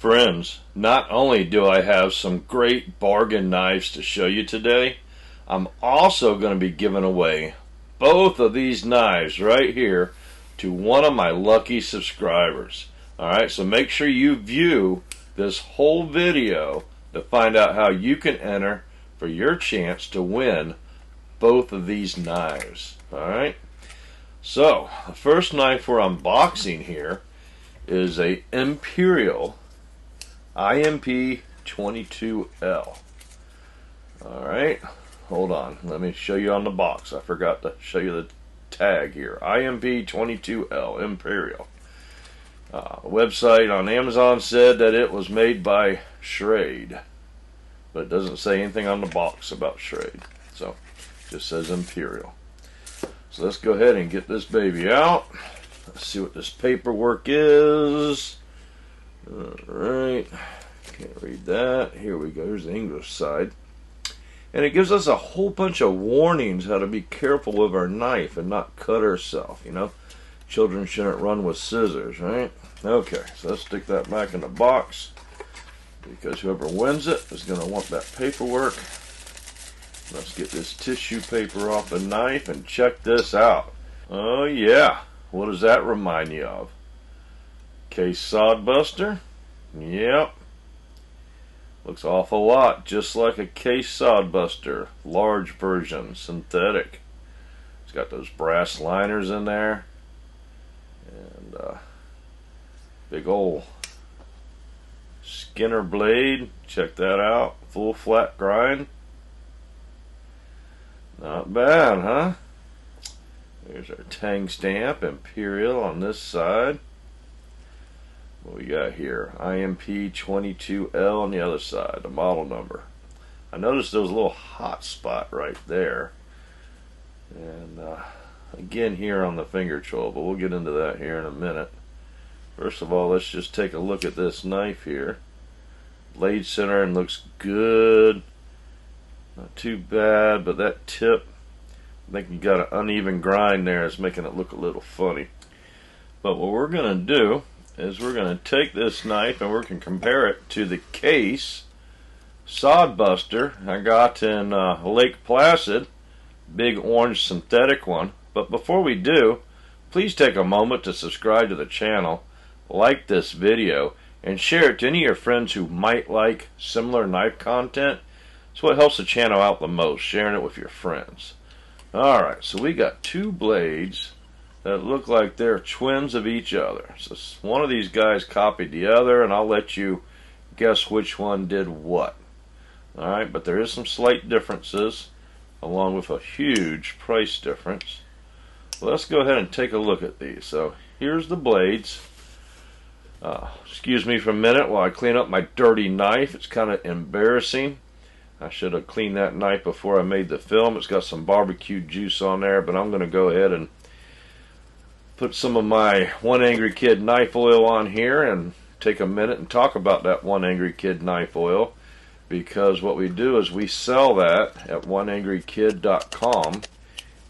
Friends, not only do I have some great bargain knives to show you today, I'm also going to be giving away both of these knives right here to one of my lucky subscribers. Alright, so make sure you view this whole video to find out how you can enter for your chance to win both of these knives. Alright, so the first knife we're unboxing here is a Imperial IMP 22L. Alright, hold on, let me show you on the box. I forgot to show you the tag here. IMP 22L Imperial. Website on Amazon said that it was made by Schrade, but it doesn't say anything on the box about Schrade, so it just says Imperial. So let's go ahead and get this baby out. Let's see what this paperwork is. Alright, can't read that. Here we go, here's the English side. And it gives us a whole bunch of warnings how to be careful with our knife and not cut ourselves, you know. Children shouldn't run with scissors, right? Okay, so let's stick that back in the box, because whoever wins it is going to want that paperwork. Let's get this tissue paper off the knife and check this out. Oh yeah, what does that remind you of? Case Sodbuster? Yep. Looks awful lot just like a Case Sodbuster, large version, synthetic. It's got those brass liners in there, and big old Skinner blade. Check that out, full flat grind. Not bad, huh? There's our Tang stamp, Imperial on this side. What we got here? IMP 22L on the other side, the model number. I noticed there was a little hot spot right there. And again here on the finger choil, but we'll get into that here in a minute. First of all, let's just take a look at this knife here. Blade center and looks good. Not too bad, but that tip, I think you got an uneven grind there. It's making it look a little funny. But what we're going to do is we're going to take this knife and we're going to compare it to the Case Sodbuster I got in Lake Placid, big orange synthetic one. But before we do, please take a moment to subscribe to the channel, like this video, and share it to any of your friends who might like similar knife content. It's what helps the channel out the most, sharing it with your friends. Alright, so we got two blades that look like they're twins of each other. So one of these guys copied the other, and I'll let you guess which one did what. Alright, but there is some slight differences, along with a huge price difference. Let's go ahead and take a look at these. So here's the blades. Excuse me for a minute while I clean up my dirty knife. It's kind of embarrassing. I should have cleaned that knife before I made the film. It's got some barbecue juice on there, but I'm going to go ahead and put some of my One Angry Kid knife oil on here and take a minute and talk about that One Angry Kid knife oil, because what we do is we sell that at oneangrykid.com,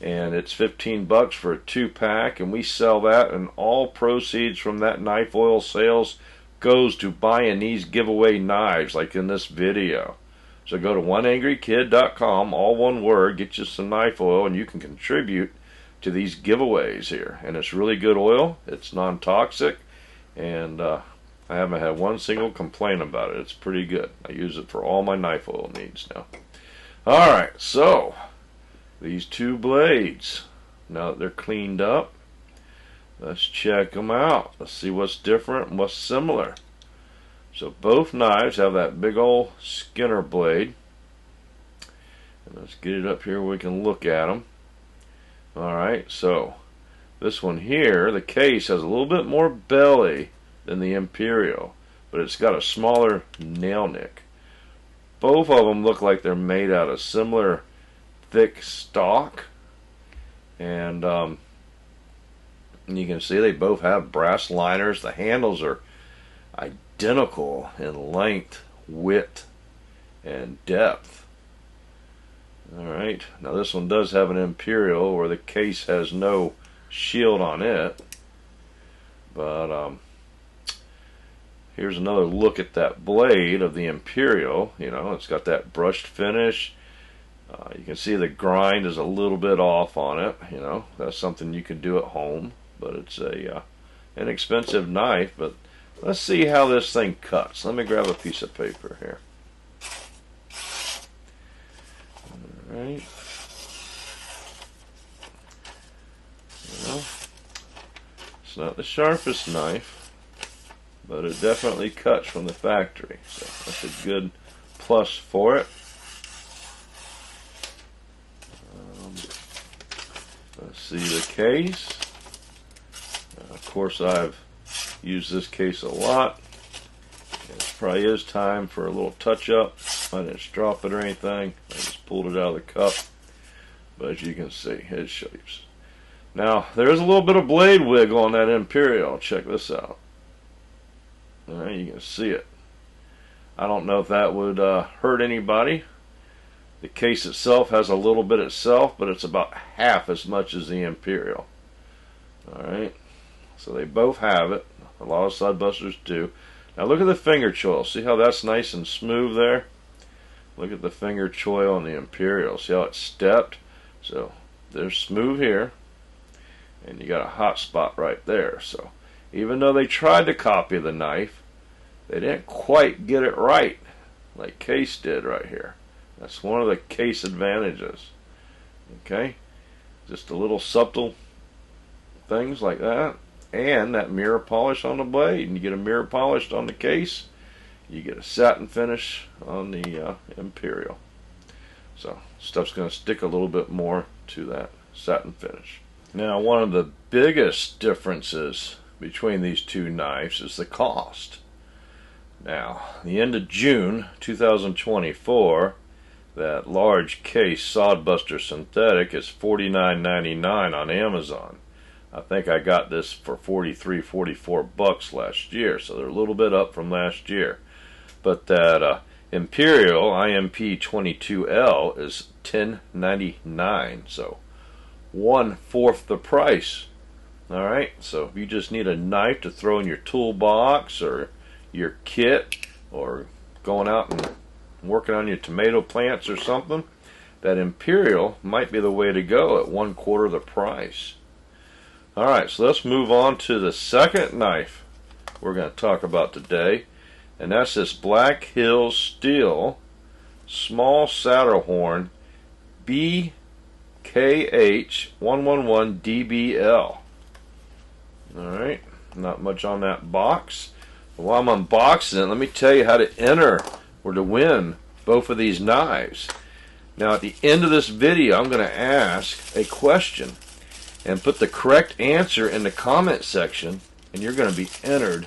and it's 15 bucks for a 2-pack, and we sell that, and all proceeds from that knife oil sales goes to buying these giveaway knives like in this video. So go to oneangrykid.com, all one word, get you some knife oil, and you can contribute to these giveaways here. And it's really good oil, it's non-toxic, and I haven't had one single complaint about it. It's pretty good. I use it for all my knife oil needs now. Alright, so these two blades, now that they're cleaned up, let's check them out. Let's see what's different and what's similar. So both knives have that big old Skinner blade. And let's get it up here where we can look at them. Alright, so this one here, the Case, has a little bit more belly than the Imperial, but it's got a smaller nail nick. Both of them look like they're made out of similar thick stock, and you can see they both have brass liners. The handles are identical in length, width, and depth. Alright, now this one does have an Imperial where the Case has no shield on it, but here's another look at that blade of the Imperial. You know, it's got that brushed finish. You can see the grind is a little bit off on it. You know, that's something you can do at home, but it's a inexpensive knife. But let's see how this thing cuts. Let me grab a piece of paper here. All right. Well, it's not the sharpest knife, but it definitely cuts from the factory, so that's a good plus for it. Let's see the case. Of course, I've used this case a lot. It probably is time for a little touch-up. I didn't drop it or anything. I just pulled it out of the cup. But as you can see, it shows. Now, there's a little bit of blade wiggle on that Imperial. Check this out. Alright, you can see it. I don't know if that would hurt anybody. The case itself has a little bit itself, but it's about half as much as the Imperial. Alright, so they both have it. A lot of Sudbusters do. Now look at the finger choil. See how that's nice and smooth there? Look at the finger choil on the Imperial. See how it's stepped? So they're smooth here, and you got a hot spot right there. So even though they tried to copy the knife, they didn't quite get it right like Case did right here. That's one of the Case advantages. Okay, just a little subtle things like that, and that mirror polish on the blade. And you get a mirror polished on the Case, you get a satin finish on the Imperial. So stuff's going to stick a little bit more to that satin finish. Now, one of the biggest differences between these two knives is the cost. Now, the end of June 2024, that large Case Sodbuster synthetic is $49.99 on Amazon. I think I got this for $43-44 last year, so they're a little bit up from last year. But that Imperial IMP22L is $10.99, so 1/4 the price. Alright, so if you just need a knife to throw in your toolbox or your kit, or going out and working on your tomato plants or something, that Imperial might be the way to go at 1/4 the price. Alright, so let's move on to the second knife we're going to talk about today, and that's this Black Hills Steel Small Saddlehorn BKH111DBL. Alright, not much on that box. While I'm unboxing it, let me tell you how to enter or to win both of these knives. Now, at the end of this video, I'm going to ask a question and put the correct answer in the comment section, and you're going to be entered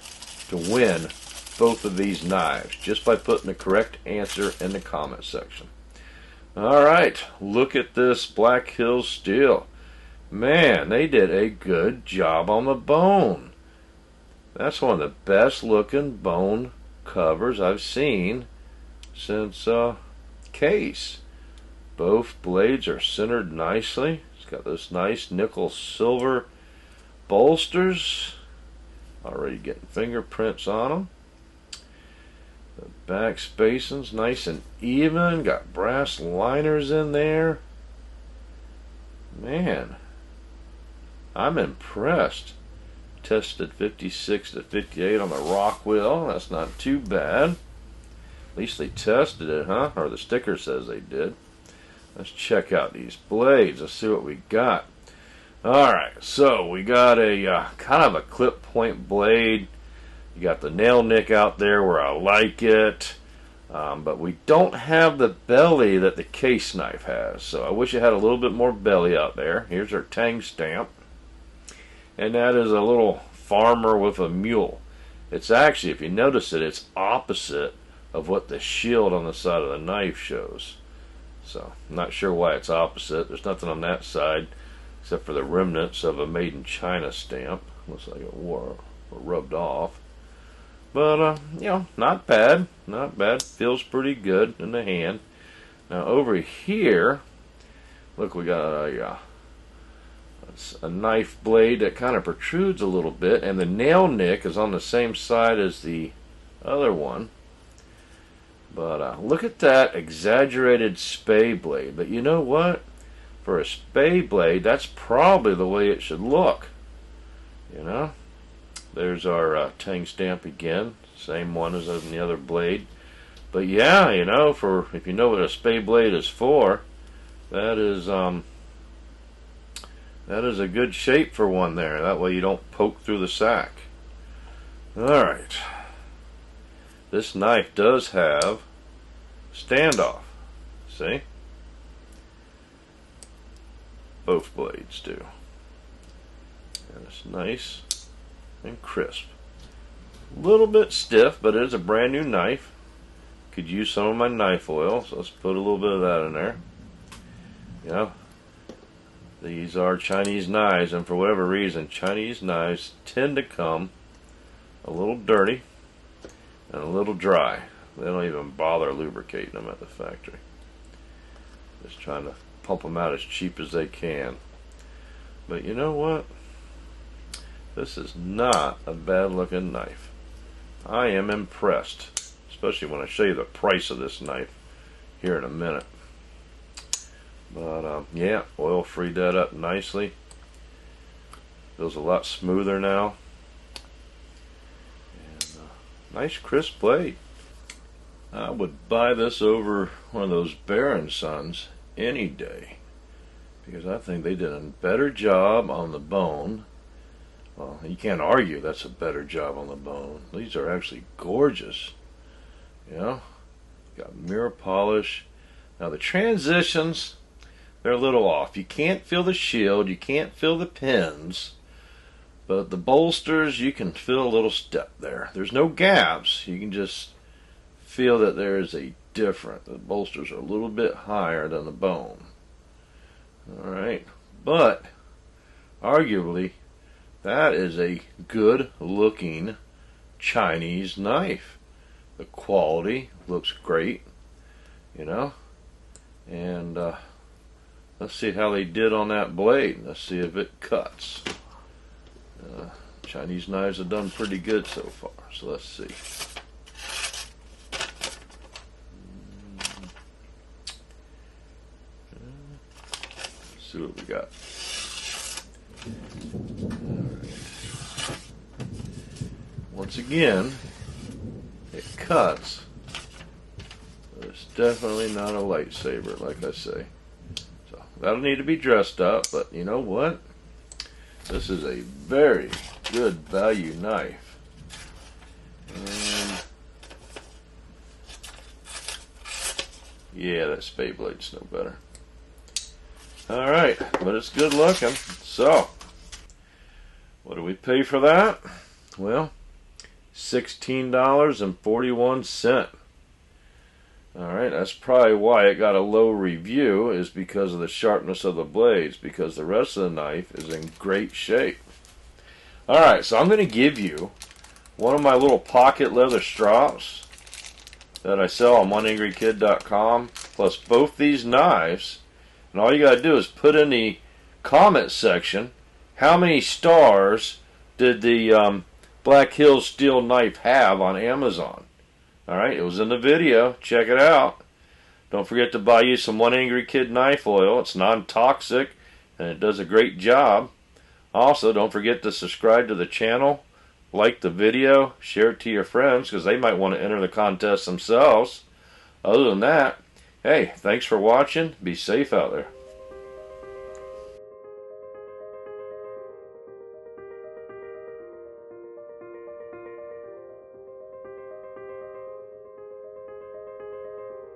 to win both of these knives just by putting the correct answer in the comment section. Alright, look at this Black Hills Steel. Man, they did a good job on the bone. That's one of the best looking bone covers I've seen since Case. Both blades are centered nicely. It's got those nice nickel silver bolsters. Already getting fingerprints on them. The back spacing's nice and even. Got brass liners in there. Man, I'm impressed. Tested 56 to 58 on the Rockwell. That's not too bad. At least they tested it, huh? Or the sticker says they did. Let's check out these blades. Let's see what we got. Alright, so we got a kind of a clip point blade. You got the nail nick out there where I like it. But we don't have the belly that the Case knife has. So I wish it had a little bit more belly out there. Here's our tang stamp. And that is a little farmer with a mule. It's actually, if you notice it, it's opposite of what the shield on the side of the knife shows. So, I'm not sure why it's opposite. There's nothing on that side except for the remnants of a Made in China stamp. Looks like it wore or rubbed off. But, you know, not bad. Not bad. Feels pretty good in the hand. Now, over here, look, we got a knife blade that kind of protrudes a little bit, and the nail nick is on the same side as the other one. But look at that exaggerated spay blade. But you know what? For a spay blade, that's probably the way it should look. You know? There's our tang stamp again. Same one as in the other blade. But yeah, you know, if you know what a spay blade is for, that is a good shape for one there. That way you don't poke through the sack. Alright. This knife does have standoff. See? Both blades do. And it's nice and crisp. A little bit stiff, but it is a brand new knife. Could use some of my knife oil, so let's put a little bit of that in there. You know, these are Chinese knives, and for whatever reason, Chinese knives tend to come a little dirty and a little dry. They don't even bother lubricating them at the factory. Just trying to pump them out as cheap as they can. But you know what? This is not a bad looking knife. I am impressed, especially when I show you the price of this knife here in a minute. But yeah, oil freed that up nicely. Feels a lot smoother now. And nice crisp blade. I would buy this over one of those Baron Sons any day, because I think they did a better job on the bone. Well, you can't argue that's a better job on the bone. These are actually gorgeous. You know, got mirror polish. Now the transitions, they're a little off. You can't feel the shield, you can't feel the pins, but the bolsters, you can feel a little step there. There's no gaps. You can just feel that there is a difference. The bolsters are a little bit higher than the bone. Alright, but arguably that is a good looking Chinese knife. The quality looks great, you know, and let's see how they did on that blade. Let's see if it cuts. Chinese knives have done pretty good so far, so let's see. Let's see what we got. Once again, it cuts, but it's definitely not a lightsaber, like I say. So that'll need to be dressed up, but you know what? This is a very good value knife. And yeah, that spay blade's no better. Alright, but it's good looking. So, what do we pay for that? Well, $16.41. Alright, that's probably why it got a low review, is because of the sharpness of the blades, because the rest of the knife is in great shape. Alright, so I'm going to give you one of my little pocket leather straps that I sell on oneangrykid.com, plus both these knives. And all you got to do is put in the comment section how many stars did the Black Hills steel knife have on Amazon. Alright, it was in the video. Check it out. Don't forget to buy you some One Angry Kid knife oil. It's non-toxic and it does a great job. Also, don't forget to subscribe to the channel, like the video, share it to your friends because they might want to enter the contest themselves. Other than that, hey, thanks for watching. Be safe out there.